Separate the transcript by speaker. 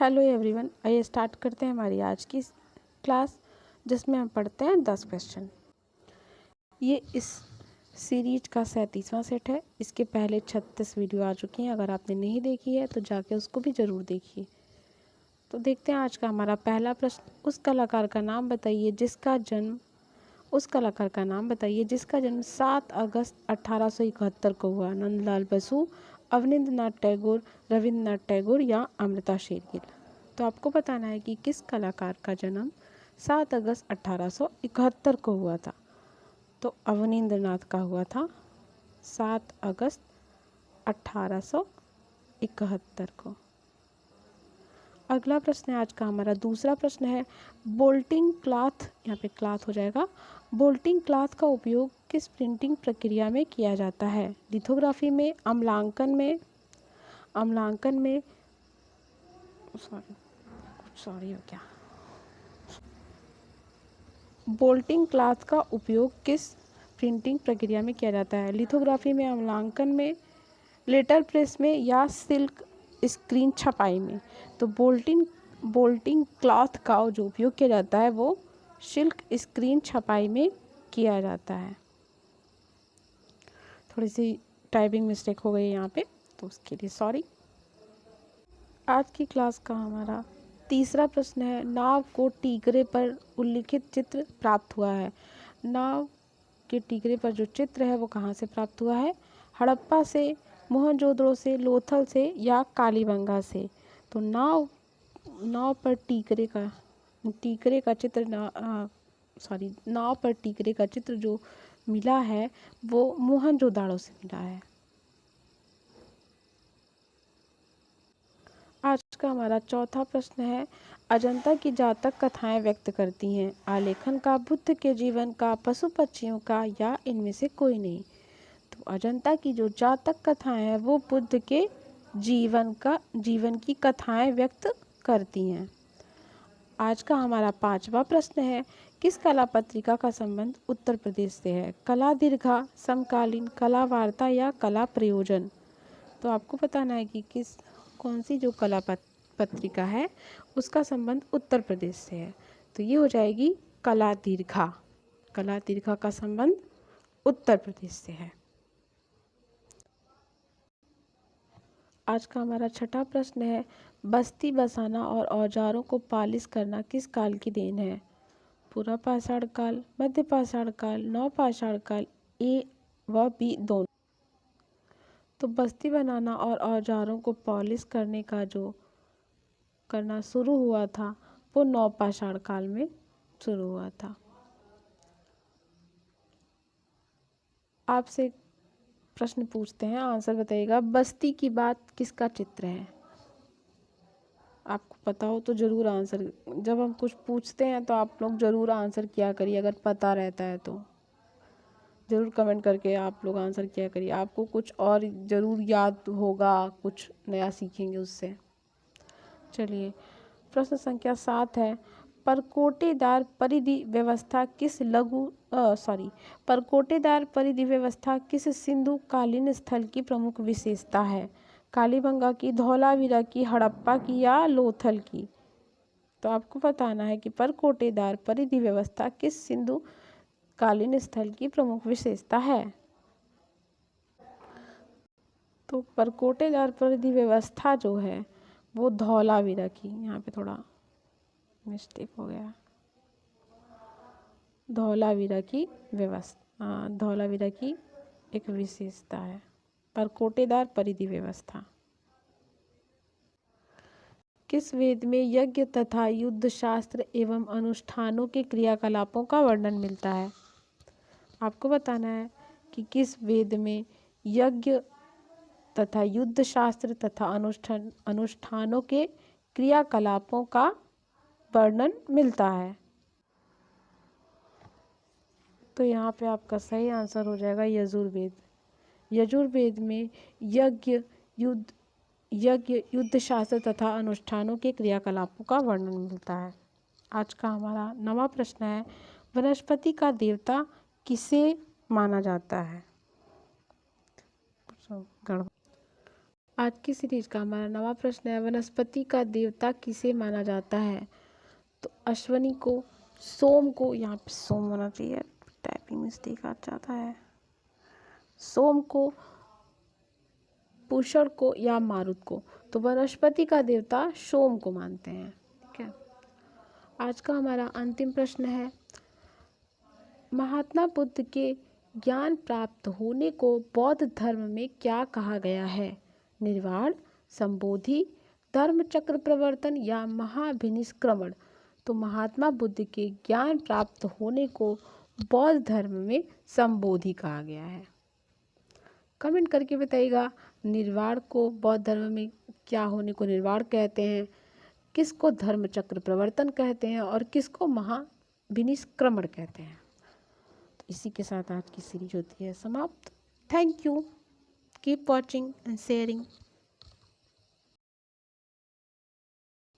Speaker 1: Hello everyone, आइए start करते हैं हमारी आज की क्लास, जिसमें हम पढ़ते हैं 10 क्वेश्चन। ये इस सीरीज का 37वां सेट है। इसके पहले 36 वीडियो आ चुकी हैं। अगर आपने नहीं देखी है तो जाके उसको भी ज़रूर देखिए। तो देखते हैं आज का हमारा पहला प्रश्न। उस कलाकार का नाम बताइए जिसका जन्म 7 अगस्त 1871 को हुआ। नंदलाल बसु, अवनींद्रनाथ टैगोर, रविंद्रनाथ टैगोर या अमृता शेरगिल। तो आपको बताना है कि किस कलाकार का जन्म 7 अगस्त 1871 को हुआ था। तो अवनींद्रनाथ का हुआ था 7 अगस्त 1871 को। अगला प्रश्न है आज का हमारा दूसरा प्रश्न है, बोल्टिंग क्लॉथ, यहाँ पे क्लॉथ हो जाएगा। बोल्टिंग क्लॉथ का उपयोग किस प्रिंटिंग प्रक्रिया में किया जाता है? लिथोग्राफी में, अम्लांकन में सॉरी हो क्या बोल्टिंग क्लॉथ का उपयोग किस प्रिंटिंग प्रक्रिया में किया जाता है? लिथोग्राफी में, अम्लांकन में, लेटर प्रेस में या सिल्क स्क्रीन छपाई में? तो बोल्टिंग क्लॉथ का जो उपयोग किया जाता है वो सिल्क स्क्रीन छपाई में किया जाता है। थोड़ी सी टाइपिंग मिस्टेक हो गई यहाँ पे, तो उसके लिए सॉरी। आज की क्लास का हमारा तीसरा प्रश्न है, नाव को टीकरे पर उल्लिखित चित्र प्राप्त हुआ है। नाव के टीकरे पर जो चित्र है वो कहाँ से प्राप्त हुआ है? हड़प्पा से, मोहनजोदड़ो से, लोथल से या कालीबंगा से? तो नाव पर टीकरे का चित्र जो मिला है वो मोहनजोदड़ो से मिला है। आज का हमारा चौथा प्रश्न है, अजंता की जातक कथाएं व्यक्त करती हैं आलेखन का, बुद्ध के जीवन का, पशु पक्षियों का या इनमें से कोई नहीं? तो अजंता की जो जातक कथाएं हैं वो बुद्ध के जीवन की कथाएं व्यक्त करती हैं। आज का हमारा पांचवा प्रश्न है, किस कला पत्रिका का संबंध उत्तर प्रदेश से है? कला दीर्घा, समकालीन, कला वार्ता या कला प्रयोजन? तो आपको बताना है कि कौन सी जो कला पत्रिका है उसका संबंध उत्तर प्रदेश से है। तो ये हो जाएगी कला दीर्घा। कला दीर्घा का संबंध उत्तर प्रदेश से है। आज का हमारा छठा प्रश्न है, बस्ती बसाना और औजारों को पालिश करना किस काल की देन है? पूरा पाषाण काल, मध्य पाषाण काल, नव पाषाण काल, ए व बी दोनों? तो बस्ती बनाना और औजारों को पॉलिश करना शुरू हुआ था वो नव पाषाण काल में शुरू हुआ था। आपसे प्रश्न पूछते हैं, आंसर बताइएगा। बस्ती की बात किसका चित्र है? आपको पता हो तो ज़रूर आंसर, जब हम कुछ पूछते हैं तो आप लोग ज़रूर आंसर किया करिए। अगर पता रहता है तो ज़रूर कमेंट करके आप लोग आंसर किया करिए। आपको कुछ और ज़रूर याद होगा, कुछ नया सीखेंगे उससे। चलिए, प्रश्न संख्या 7 है, परकोटेदार परिधि व्यवस्था किस सिंधु कालीन स्थल की प्रमुख विशेषता है? कालीबंगा की, धौलावीरा की, हड़प्पा की या लोथल की? तो आपको बताना है कि परकोटेदार परिधि व्यवस्था किस सिंधु कालीन स्थल की प्रमुख विशेषता है। तो परकोटेदार परिधि व्यवस्था जो है वो धौलावीरा की, यहाँ पे थोड़ा मिस्टेक हो गया, धौलावीरा की एक विशेषता है परकोटेदार परिधि व्यवस्था। किस वेद में यज्ञ तथा युद्ध शास्त्र एवं अनुष्ठानों के क्रियाकलापों का वर्णन मिलता है? आपको बताना है कि किस वेद में यज्ञ तथा युद्ध शास्त्र तथा अनुष्ठानों के क्रियाकलापों का वर्णन मिलता है। तो यहाँ पे आपका सही आंसर हो जाएगा यजुर्वेद। यजुर्वेद में यज्ञ, युद्ध शास्त्र तथा अनुष्ठानों के क्रियाकलापों का वर्णन मिलता है। आज का हमारा 9वां प्रश्न है, वनस्पति का देवता किसे माना जाता है? आज की सीरीज का हमारा नवा प्रश्न है, वनस्पति का देवता किसे माना जाता है? तो अश्वनी को, सोम को, यहाँ पे सोम होना चाहिए, टाइपिंग मिस्टेक आ जाता है, सोम को, पुष्कर को या मारुत को। तो वनस्पति का देवता सोम को मानते हैं। ठीक है। आज का हमारा अंतिम प्रश्न है, महात्मा बुद्ध के ज्ञान प्राप्त होने को बौद्ध धर्म में क्या कहा गया है? निर्वाण, संबोधि, धर्म चक्र प्रवर्तन या महाभिनिष्क्रमण। तो महात्मा बुद्ध के ज्ञान प्राप्त होने को बौद्ध धर्म में संबोधि कहा गया है। कमेंट करके बताइएगा, निर्वाण को बौद्ध धर्म में क्या होने को निर्वाण कहते हैं, किसको धर्म चक्र प्रवर्तन कहते हैं और किसको महाभिनिष्क्रमण कहते हैं। तो इसी के साथ आज की सीरीज होती है समाप्त। Thank you, keep watching and sharing.